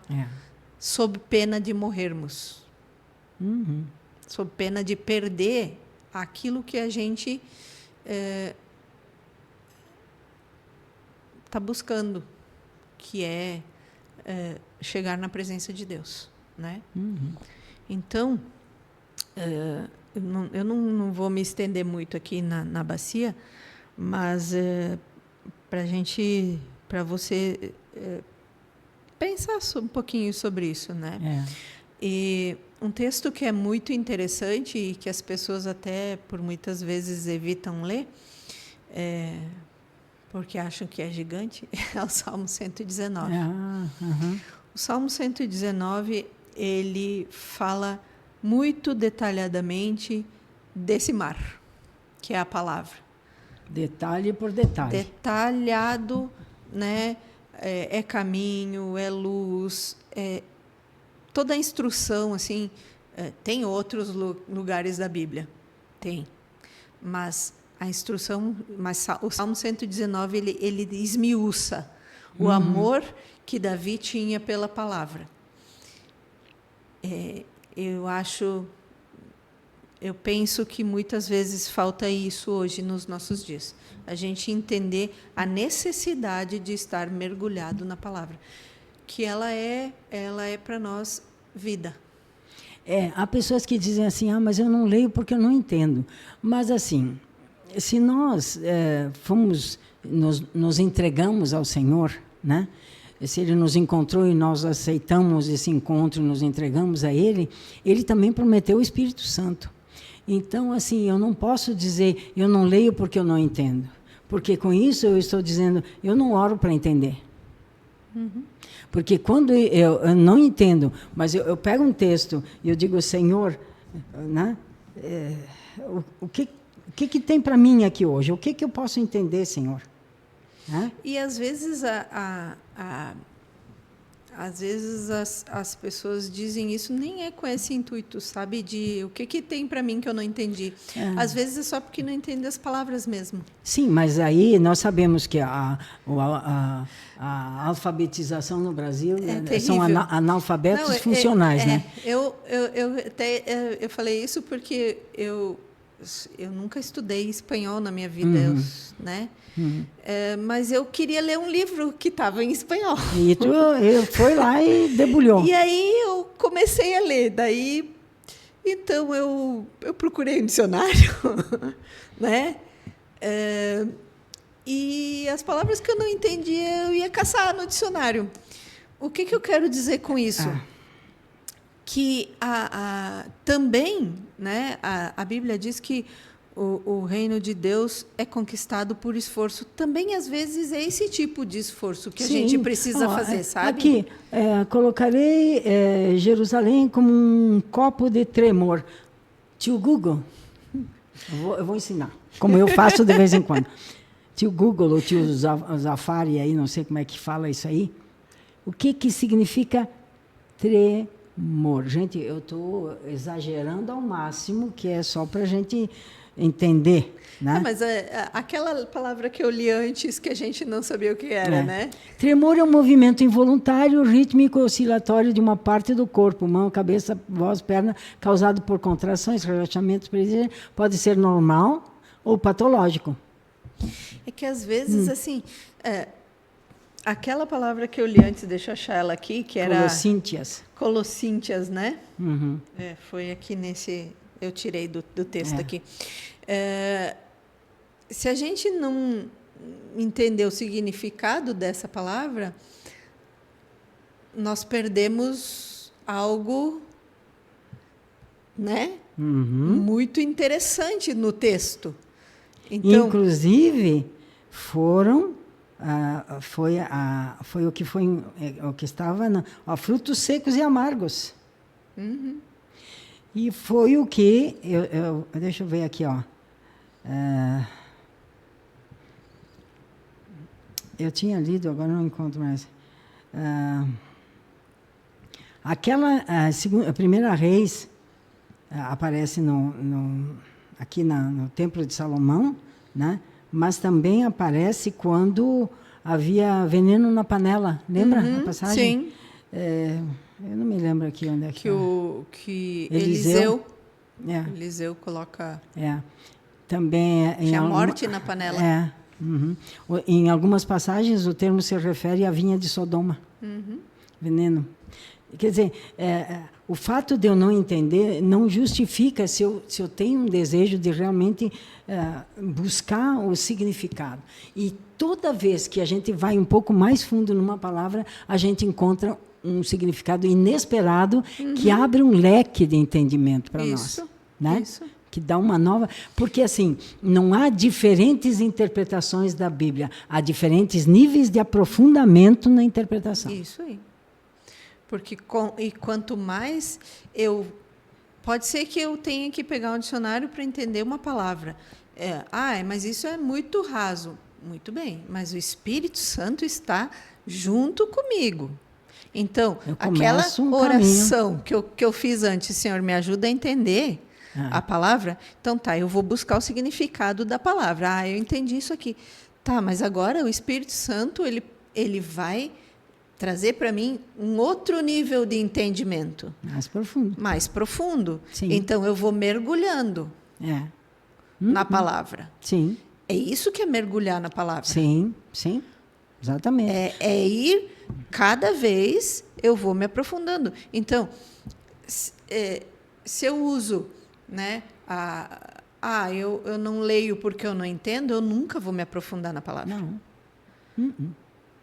Speaker 1: sob pena de morrermos. Sob pena de perder aquilo que a gente está buscando, que é chegar na presença de Deus, né? Então, eu não vou me estender muito aqui na bacia, mas para você pensar um pouquinho sobre isso, né? E um texto que é muito interessante e que as pessoas até por muitas vezes evitam ler, porque acham que é gigante, é o Salmo 119. O Salmo 119, ele fala muito detalhadamente desse mar, que é a palavra.
Speaker 2: Detalhe por detalhe.
Speaker 1: Detalhado, né? É caminho, é luz, toda a instrução, assim, tem outros lugares da Bíblia, tem, mas a instrução, o Salmo 119 ele esmiuça o amor que Davi tinha pela palavra. Eu penso que muitas vezes falta isso hoje nos nossos dias. A gente entender a necessidade de estar mergulhado na palavra, que ela é para nós vida.
Speaker 2: Há pessoas que dizem assim, mas eu não leio porque eu não entendo. Mas assim, se nós nos entregamos ao Senhor, né? Se Ele nos encontrou e nós aceitamos esse encontro e nos entregamos a Ele, Ele também prometeu o Espírito Santo. Então, assim, eu não posso dizer, eu não leio porque eu não entendo. Porque com isso eu estou dizendo, eu não oro para entender. Porque quando eu não entendo, mas eu pego um texto e eu digo, Senhor, né, o que tem para mim aqui hoje? O que eu posso entender, Senhor?
Speaker 1: E às vezes as pessoas dizem isso, nem é com esse intuito, sabe? De o que tem para mim que eu não entendi. Às vezes é só porque não entende as palavras mesmo.
Speaker 2: Sim, mas aí nós sabemos que a alfabetização no Brasil são analfabetos funcionais, né?
Speaker 1: Eu falei isso porque eu nunca estudei espanhol na minha vida, né? Mas eu queria ler um livro que estava em espanhol.
Speaker 2: E tu foi lá e debulhou.
Speaker 1: E aí eu comecei a ler. Daí, então eu procurei um dicionário, né? E as palavras que eu não entendia, eu ia caçar no dicionário. O que eu quero dizer com isso? Que também, né, a Bíblia diz que o reino de Deus é conquistado por esforço. Também, às vezes, é esse tipo de esforço que a gente precisa fazer, sabe?
Speaker 2: Aqui, colocarei Jerusalém como um copo de tremor. Tio Google, eu vou ensinar, como eu faço de vez em quando. Tio Google ou tio Zafari, aí, não sei como é que fala isso aí. O que significa tremor? Gente, eu estou exagerando ao máximo, que é só para a gente entender. Né?
Speaker 1: Mas aquela palavra que eu li antes, que a gente não sabia o que era, né?
Speaker 2: Tremor é um movimento involuntário, rítmico, oscilatório de uma parte do corpo, mão, cabeça, voz, perna, causado por contrações, relaxamentos, pode ser normal ou patológico.
Speaker 1: É que às vezes, assim, aquela palavra que eu li antes, deixa eu achar ela aqui, que era... Colossíntias, né?
Speaker 2: Uhum.
Speaker 1: Foi aqui nesse... Eu tirei do texto aqui. Se a gente não entender o significado dessa palavra, nós perdemos algo, né? Muito interessante no texto. Então,
Speaker 2: inclusive, foi o que estava frutos secos e amargos. E foi o que deixa eu ver aqui, ó. Eu tinha lido, agora não encontro mais. A primeira Reis aparece aqui no Templo de Salomão, né? Mas também aparece quando havia veneno na panela. Lembra a passagem?
Speaker 1: Sim.
Speaker 2: Eu não me lembro aqui onde é
Speaker 1: que Eliseu coloca...
Speaker 2: Também
Speaker 1: tinha morte na panela.
Speaker 2: Em algumas passagens, o termo se refere à vinha de Sodoma. Veneno. Quer dizer, o fato de eu não entender não justifica se eu tenho um desejo de realmente buscar o significado. E toda vez que a gente vai um pouco mais fundo numa palavra, a gente encontra um significado inesperado que abre um leque de entendimento para nós. Né?
Speaker 1: Isso.
Speaker 2: Que dá uma nova... Porque, assim, não há diferentes interpretações da Bíblia. Há diferentes níveis de aprofundamento na interpretação.
Speaker 1: Isso aí. Porque quanto mais pode ser que eu tenha que pegar um dicionário para entender uma palavra. Mas isso é muito raso. Muito bem, mas o Espírito Santo está junto comigo. Então, aquela oração que eu fiz antes, Senhor, me ajuda a entender a palavra. Então, eu vou buscar o significado da palavra. Eu entendi isso aqui. Mas agora o Espírito Santo, ele vai trazer para mim um outro nível de entendimento. Mais profundo.
Speaker 2: Sim.
Speaker 1: Então, eu vou mergulhando na palavra.
Speaker 2: Sim.
Speaker 1: É isso que é mergulhar na palavra.
Speaker 2: Sim, sim. Exatamente.
Speaker 1: É ir, cada vez eu vou me aprofundando. Então, se eu uso, né, eu não leio porque eu não entendo, eu nunca vou me aprofundar na palavra.
Speaker 2: Não.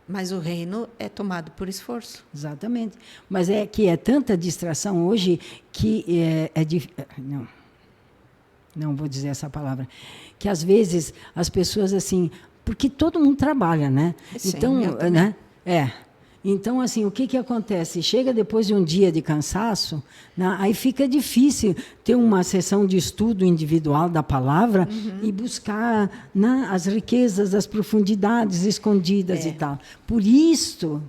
Speaker 1: Mas o reino é tomado por esforço.
Speaker 2: Exatamente. Mas é que é tanta distração hoje que não vou dizer essa palavra, que às vezes as pessoas assim, porque todo mundo trabalha, né?
Speaker 1: Sim,
Speaker 2: então, né? Então, assim, o que acontece? Chega depois de um dia de cansaço, né, aí fica difícil ter uma sessão de estudo individual da palavra e buscar, né, as riquezas, as profundidades escondidas e tal. Por isto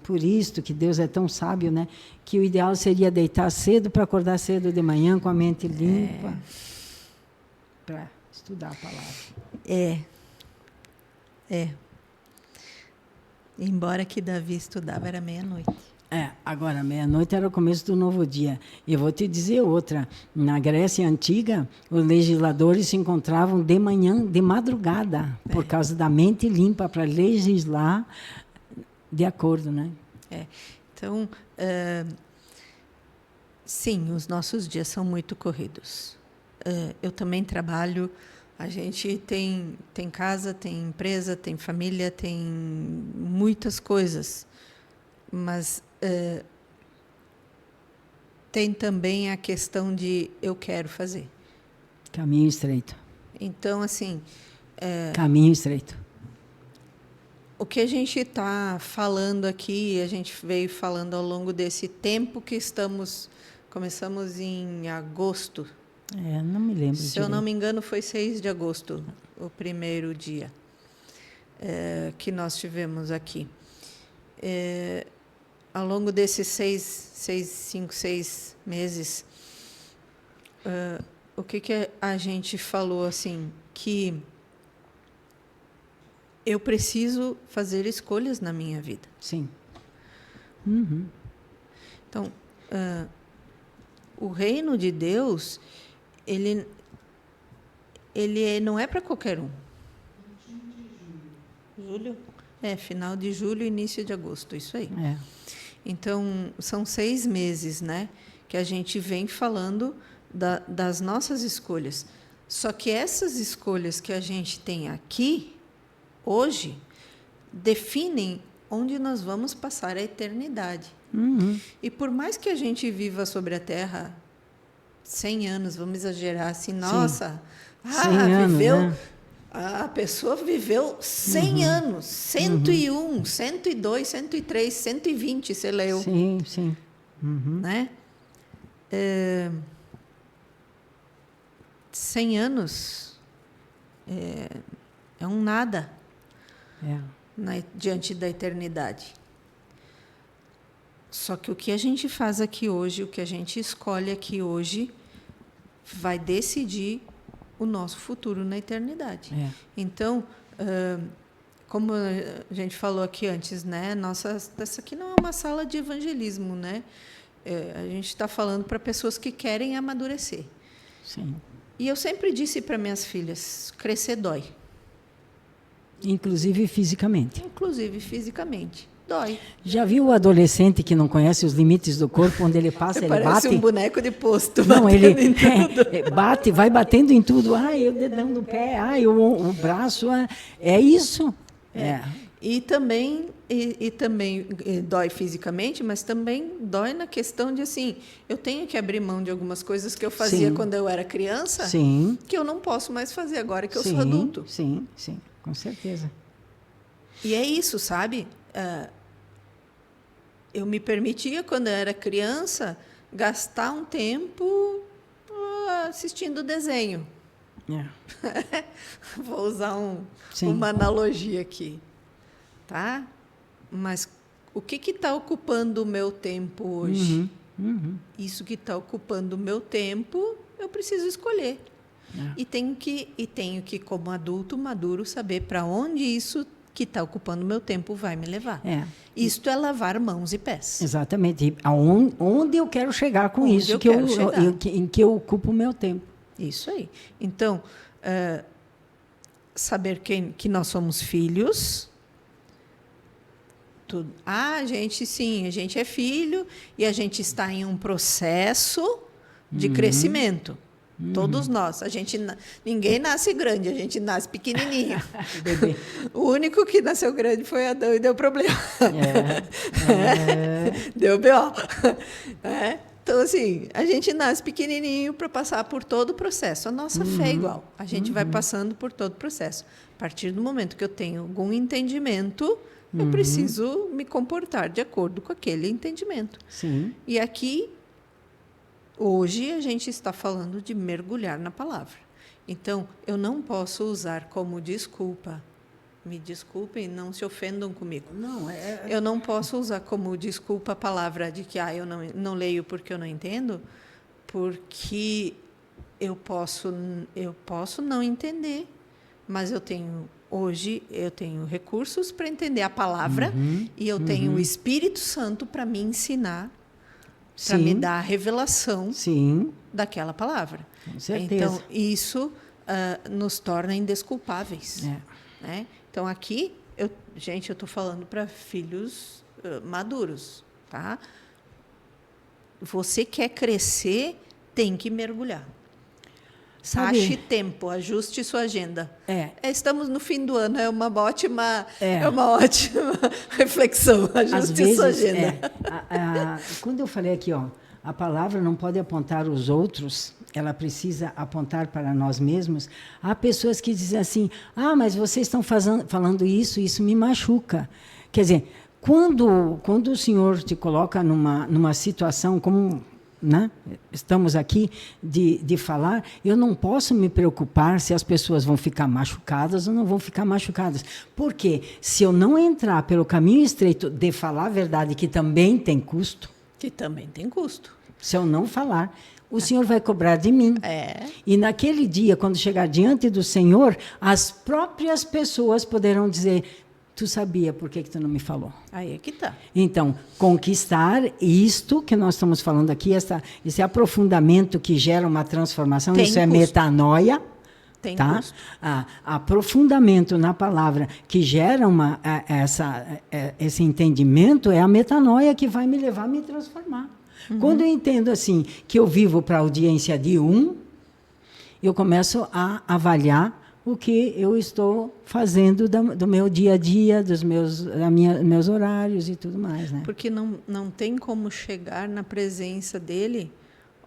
Speaker 2: que Deus é tão sábio, né, que o ideal seria deitar cedo para acordar cedo de manhã com a mente limpa para estudar a palavra.
Speaker 1: Embora que Davi estudava, era meia-noite.
Speaker 2: Agora, meia-noite era o começo do novo dia. E eu vou te dizer outra. Na Grécia Antiga, os legisladores se encontravam de manhã, de madrugada, por causa da mente limpa, para legislar de acordo, né?
Speaker 1: Então, sim, os nossos dias são muito corridos. Eu também trabalho... A gente tem casa, tem empresa, tem família, tem muitas coisas, mas tem também a questão de eu quero fazer.
Speaker 2: Caminho estreito.
Speaker 1: Então, assim...
Speaker 2: Caminho estreito.
Speaker 1: O que a gente está falando aqui, a gente veio falando ao longo desse tempo que começamos em agosto.
Speaker 2: Não me lembro.
Speaker 1: Se eu não me engano, foi 6 de agosto, o primeiro dia que nós tivemos aqui. Ao longo desses 6 meses, o que a gente falou assim, que eu preciso fazer escolhas na minha vida.
Speaker 2: Sim.
Speaker 1: Então, o reino de Deus, ele não é para qualquer um. Julho? Final de julho, início de agosto, isso aí. Então, são 6 meses, né, que a gente vem falando das nossas escolhas. Só que essas escolhas que a gente tem aqui, hoje, definem onde nós vamos passar a eternidade. E por mais que a gente viva sobre a Terra 100 anos, vamos exagerar assim, nossa, viveu,
Speaker 2: anos, né?
Speaker 1: A pessoa viveu 100 anos, 101, 102, 103, 120, você leu.
Speaker 2: Sim.
Speaker 1: Né? 100 anos é um nada diante da eternidade. Só que o que a gente faz aqui hoje, o que a gente escolhe aqui hoje, vai decidir o nosso futuro na eternidade. Então, como a gente falou aqui antes, né? Essa aqui não é uma sala de evangelismo, né? A gente está falando para pessoas que querem amadurecer.
Speaker 2: Sim.
Speaker 1: E eu sempre disse para minhas filhas, crescer dói.
Speaker 2: Inclusive fisicamente.
Speaker 1: Dói.
Speaker 2: Já viu o adolescente que não conhece os limites do corpo, onde ele passa, ele bate?
Speaker 1: Parece um boneco de posto.
Speaker 2: Não, ele bate, vai batendo em tudo. Ai, o dedão do pé, ai, o braço. É isso.
Speaker 1: E também dói fisicamente, mas também dói na questão de, assim, eu tenho que abrir mão de algumas coisas que eu fazia quando eu era criança, que eu não posso mais fazer agora que eu sou adulto.
Speaker 2: Sim, com certeza.
Speaker 1: E é isso, sabe? Eu me permitia, quando eu era criança, gastar um tempo assistindo desenho. Vou usar uma analogia aqui. Tá? Mas o que está ocupando o meu tempo hoje? Isso que está ocupando o meu tempo, eu preciso escolher. E tenho que, como adulto maduro, saber para onde isso que está ocupando o meu tempo vai me levar. Isto é lavar mãos e pés.
Speaker 2: Exatamente. Onde eu quero chegar com isso, em que eu ocupo o meu tempo.
Speaker 1: Isso aí. Então, saber que nós somos filhos. A gente é filho e a gente está em um processo de crescimento. Todos nós. Ninguém nasce grande, a gente nasce pequenininho. O único que nasceu grande foi Adão e deu problema. Deu B.O. Então, assim, a gente nasce pequenininho para passar por todo o processo. A nossa fé é igual. A gente vai passando por todo o processo. A partir do momento que eu tenho algum entendimento, eu preciso me comportar de acordo com aquele entendimento. E aqui, hoje, a gente está falando de mergulhar na palavra. Então, eu não posso usar como desculpa. Me desculpem, não se ofendam comigo. Eu não posso usar como desculpa a palavra de que eu não leio porque eu não entendo, porque eu posso não entender, mas hoje eu tenho recursos para entender a palavra e eu tenho o Espírito Santo para me ensinar, para me dar a revelação daquela palavra.
Speaker 2: Com certeza.
Speaker 1: Então, isso nos torna indesculpáveis. Né? Então, aqui, eu estou falando para filhos maduros. Tá? Você quer crescer, tem que mergulhar. Ache tempo, ajuste sua agenda. Estamos no fim do ano, é uma ótima reflexão. Ajuste sua agenda.
Speaker 2: Quando eu falei aqui, a palavra não pode apontar os outros, ela precisa apontar para nós mesmos. Há pessoas que dizem assim, mas vocês estão falando isso me machuca. Quer dizer, quando o Senhor te coloca numa situação como... Né? Estamos aqui de falar, eu não posso me preocupar se as pessoas vão ficar machucadas ou não vão ficar machucadas. Porque se eu não entrar pelo caminho estreito de falar a verdade, que também tem custo.
Speaker 1: Que também tem custo.
Speaker 2: Se eu não falar, o Senhor vai cobrar de mim. E naquele dia, quando chegar diante do Senhor, as próprias pessoas poderão dizer, tu sabia, por que tu não me falou?
Speaker 1: Aí é que tá.
Speaker 2: Então, conquistar isto que nós estamos falando aqui, esse aprofundamento que gera uma transformação,
Speaker 1: Tem
Speaker 2: isso é
Speaker 1: custo.
Speaker 2: metanoia.
Speaker 1: Tem
Speaker 2: Tá?
Speaker 1: custo.
Speaker 2: Aprofundamento na palavra que gera esse entendimento é a metanoia que vai me levar a me transformar. Quando eu entendo assim que eu vivo para a audiência de eu começo a avaliar o que eu estou fazendo do meu dia a dia, dos meus horários e tudo mais, né?
Speaker 1: Porque não tem como chegar na presença dele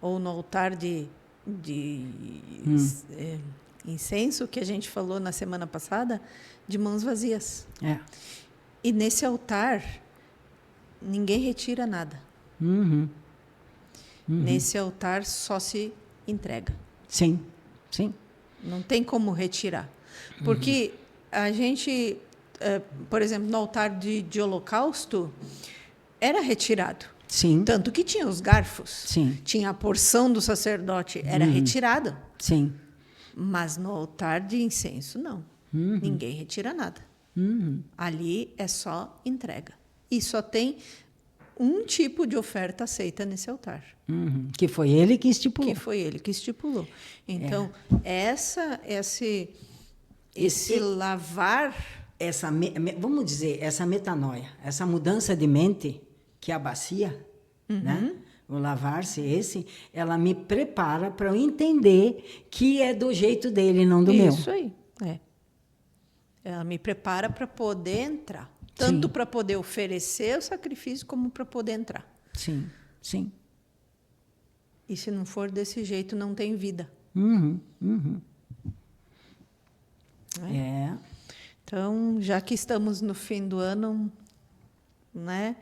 Speaker 1: ou no altar de incenso, que a gente falou na semana passada, de mãos vazias. E nesse altar, ninguém retira nada. Nesse altar só se entrega.
Speaker 2: Sim, sim.
Speaker 1: Não tem como retirar. Porque a gente, por exemplo, no altar de holocausto, era retirado.
Speaker 2: Sim.
Speaker 1: Tanto que tinha os garfos.
Speaker 2: Sim.
Speaker 1: Tinha a porção do sacerdote, era retirada.
Speaker 2: Sim.
Speaker 1: Mas no altar de incenso, não. Ninguém retira nada. Ali é só entrega. E só tem um tipo de oferta aceita nesse altar.
Speaker 2: Que foi ele que estipulou.
Speaker 1: Que foi ele que estipulou. Então, esse lavar...
Speaker 2: vamos dizer, essa metanoia, essa mudança de mente, que é a bacia, né? O lavar-se ela me prepara para eu entender que é do jeito dele, não do meu.
Speaker 1: Isso aí, Ela me prepara para poder entrar. Tanto para poder oferecer o sacrifício, como para poder entrar.
Speaker 2: Sim, sim.
Speaker 1: E se não for desse jeito, não tem vida. Então, já que estamos no fim do ano, né?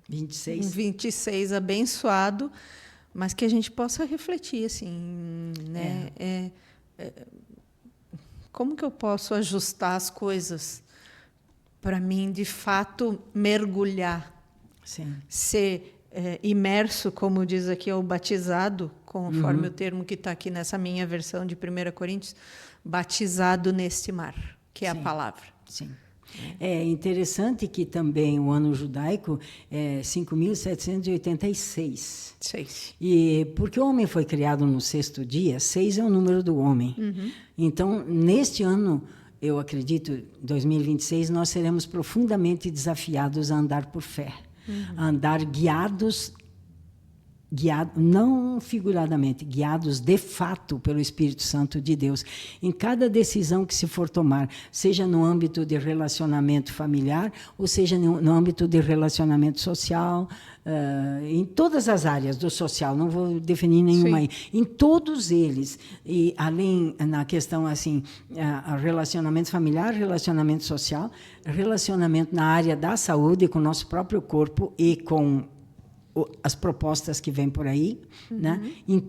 Speaker 2: 26.
Speaker 1: Um 26 abençoado, mas que a gente possa refletir, assim, né? Como que eu posso ajustar as coisas para mim, de fato, mergulhar?
Speaker 2: Sim.
Speaker 1: Ser imerso, como diz aqui, ou batizado, conforme o termo que está aqui nessa minha versão de 1 Coríntios, batizado neste mar, que é a palavra.
Speaker 2: Sim. É interessante que também o ano judaico é 5.786.
Speaker 1: 6.
Speaker 2: E porque o homem foi criado no 6º dia, 6 é o número do homem. Então, neste ano, eu acredito, 2026, nós seremos profundamente desafiados a andar por fé, a andar guiados, não figuradamente, guiados de fato pelo Espírito Santo de Deus, em cada decisão que se for tomar, seja no âmbito de relacionamento familiar, ou seja no âmbito de relacionamento social, em todas as áreas do social, não vou definir nenhuma aí, em todos eles, e além na questão assim, relacionamento familiar, relacionamento social, relacionamento na área da saúde, com o nosso próprio corpo e com as propostas que vêm por aí, né? Em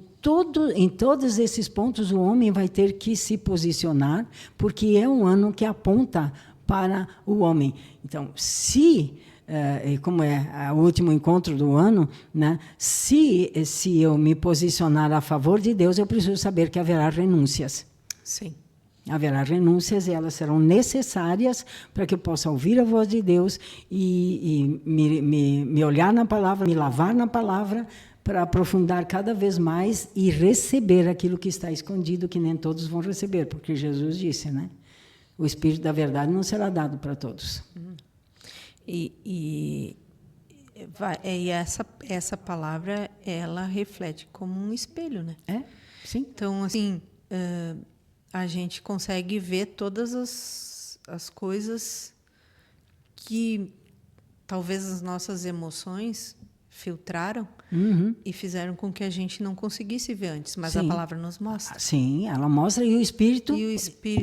Speaker 2: todos esses pontos, o homem vai ter que se posicionar, porque é um ano que aponta para o homem. Então, como é o último encontro do ano, né? Se eu me posicionar a favor de Deus, eu preciso saber que haverá renúncias.
Speaker 1: Sim.
Speaker 2: Haverá renúncias e elas serão necessárias para que eu possa ouvir a voz de Deus e me olhar na palavra, me lavar na palavra, para aprofundar cada vez mais e receber aquilo que está escondido, que nem todos vão receber, porque Jesus disse, né? O Espírito da verdade não será dado para todos.
Speaker 1: E essa palavra, ela reflete como um espelho, né?
Speaker 2: Sim.
Speaker 1: Então, assim... a gente consegue ver todas as coisas que talvez as nossas emoções filtraram e fizeram com que a gente não conseguisse ver antes, mas a palavra nos mostra.
Speaker 2: Sim, ela mostra e o Espírito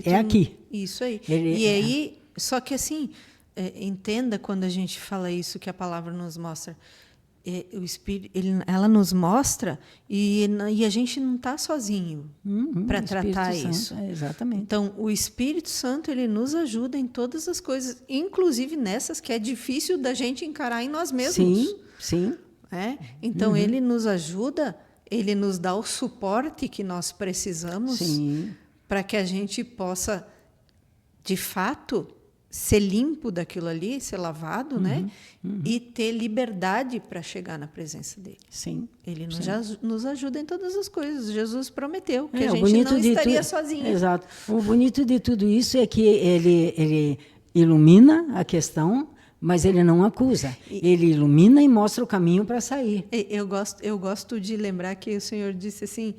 Speaker 2: é aqui.
Speaker 1: Isso aí. Aí, só que assim, entenda quando a gente fala isso, que a palavra nos mostra. O Espírito, ela nos mostra e a gente não está sozinho para tratar isso.
Speaker 2: Exatamente.
Speaker 1: Então, o Espírito Santo, ele nos ajuda em todas as coisas, inclusive nessas que é difícil da gente encarar em nós mesmos.
Speaker 2: Sim.
Speaker 1: Então, Ele nos ajuda, Ele nos dá o suporte que nós precisamos para que a gente possa, de fato, ser limpo daquilo ali, ser lavado, e ter liberdade para chegar na presença dele.
Speaker 2: Sim.
Speaker 1: Ele nos ajuda em todas as coisas. Jesus prometeu que a gente não estaria sozinho.
Speaker 2: Exato. O bonito de tudo isso é que ele ilumina a questão, mas ele não acusa. Ele ilumina e mostra o caminho para sair.
Speaker 1: Eu gosto de lembrar que o Senhor disse assim,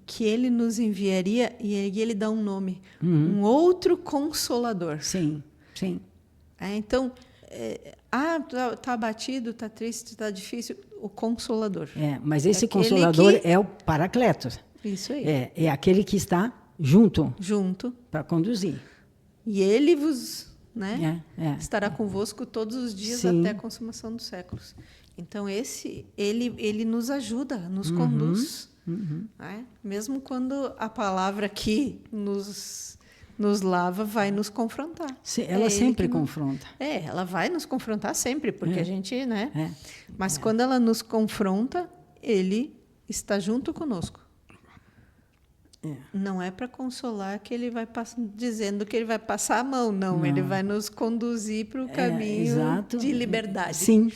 Speaker 1: que Ele nos enviaria, e Ele dá um nome, um outro Consolador.
Speaker 2: Sim, sim.
Speaker 1: Então, tá abatido, tá triste, tá difícil, o Consolador.
Speaker 2: Mas esse Consolador é o Paracletos.
Speaker 1: Isso aí.
Speaker 2: É aquele que está junto para conduzir.
Speaker 1: E Ele vos estará convosco todos os dias até a consumação dos séculos. Então, ele nos ajuda, nos conduz. Mesmo quando a palavra que nos lava vai nos confrontar.
Speaker 2: Ela sempre confronta.
Speaker 1: Ela vai nos confrontar sempre, porque a gente, Mas quando ela nos confronta, Ele está junto conosco. Não é para consolar que Ele vai dizendo que Ele vai passar a mão, não. Ele vai nos conduzir para o caminho de liberdade.
Speaker 2: Sim.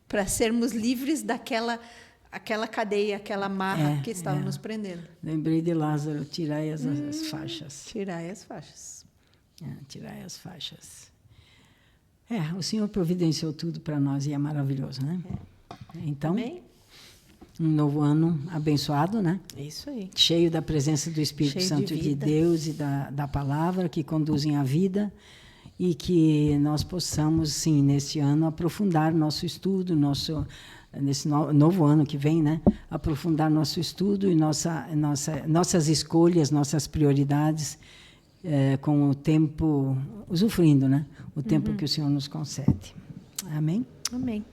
Speaker 1: Para sermos livres daquela cadeia, aquela amarra que estava nos prendendo.
Speaker 2: Lembrei de Lázaro, tirai as faixas.
Speaker 1: Tirai as faixas.
Speaker 2: Tirai as faixas. O Senhor providenciou tudo para nós e é maravilhoso, né? Então,
Speaker 1: Amém?
Speaker 2: Um novo ano abençoado, né?
Speaker 1: Isso aí.
Speaker 2: Cheio da presença do Espírito Santo de Deus e da palavra que conduzem a vida, e que nós possamos, sim, neste ano, aprofundar nosso estudo, nesse novo ano que vem, né? Aprofundar nosso estudo e nossas escolhas, nossas prioridades, com o tempo, usufruindo, né? O tempo que o Senhor nos concede. Amém?
Speaker 1: Amém.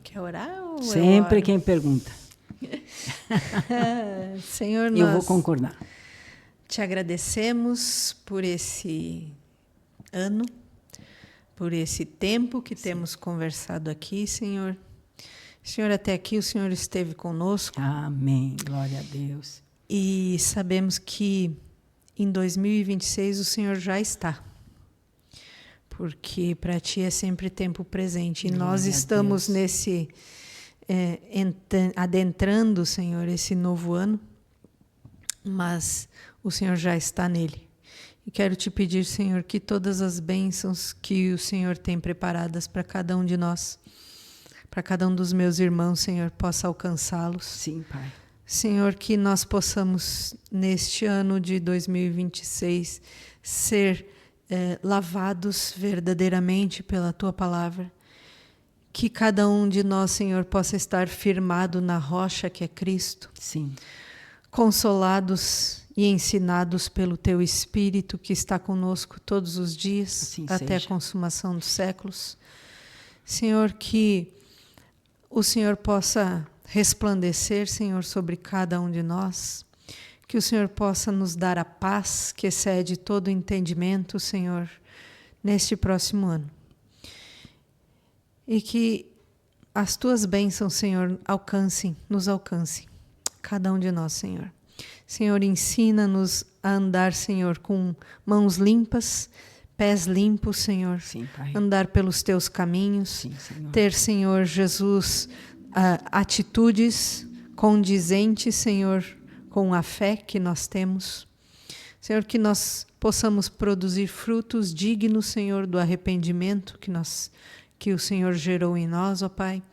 Speaker 1: Quer orar? Ou
Speaker 2: sempre quem pergunta.
Speaker 1: Senhor,
Speaker 2: eu vou concordar.
Speaker 1: Te agradecemos por esse ano, por esse tempo que temos conversado aqui, Senhor. Senhor, até aqui o Senhor esteve conosco.
Speaker 2: Amém. Glória a Deus.
Speaker 1: E sabemos que em 2026 o Senhor já está. Porque para Ti é sempre tempo presente. E nós estamos nesse... adentrando, Senhor, esse novo ano. Mas o Senhor já está nele. E quero Te pedir, Senhor, que todas as bênçãos que o Senhor tem preparadas para cada um de nós, para cada um dos meus irmãos, Senhor, possa alcançá-los.
Speaker 2: Sim, Pai.
Speaker 1: Senhor, que nós possamos, neste ano de 2026, ser lavados verdadeiramente pela Tua palavra. Que cada um de nós, Senhor, possa estar firmado na rocha que é Cristo.
Speaker 2: Sim.
Speaker 1: Consolados e ensinados pelo Teu Espírito que está conosco todos os dias,
Speaker 2: assim
Speaker 1: até
Speaker 2: seja.
Speaker 1: A consumação dos séculos. Senhor, que o Senhor possa resplandecer, Senhor, sobre cada um de nós. Que o Senhor possa nos dar a paz que excede todo entendimento, Senhor, neste próximo ano. E que as Tuas bênçãos, Senhor, nos alcancem, cada um de nós, Senhor. Senhor, ensina-nos a andar, Senhor, com mãos limpas, pés limpos, Senhor.
Speaker 2: Sim, Pai.
Speaker 1: Andar pelos Teus caminhos.
Speaker 2: Sim, Senhor.
Speaker 1: Ter, Senhor Jesus, atitudes condizentes, Senhor, com a fé que nós temos. Senhor, que nós possamos produzir frutos dignos, Senhor, do arrependimento que o Senhor gerou em nós, ó Pai.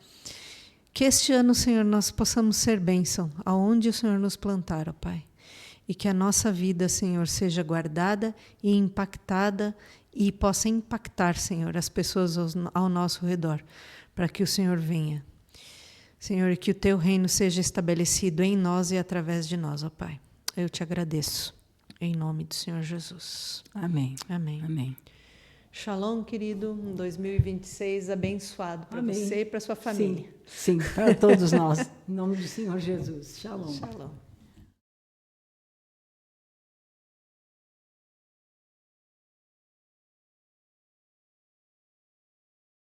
Speaker 1: Que este ano, Senhor, nós possamos ser bênção aonde o Senhor nos plantar, ó Pai. E que a nossa vida, Senhor, seja guardada e impactada e possa impactar, Senhor, as pessoas ao nosso redor, para que o Senhor venha. Senhor, e que o Teu reino seja estabelecido em nós e através de nós, ó Pai. Eu Te agradeço. Em nome do Senhor Jesus.
Speaker 2: Amém.
Speaker 1: Amém.
Speaker 2: Amém.
Speaker 1: Shalom, querido. Um 2026 abençoado para você e para sua família.
Speaker 2: Sim, para todos nós. Em nome do Senhor Jesus. Shalom.
Speaker 1: Shalom.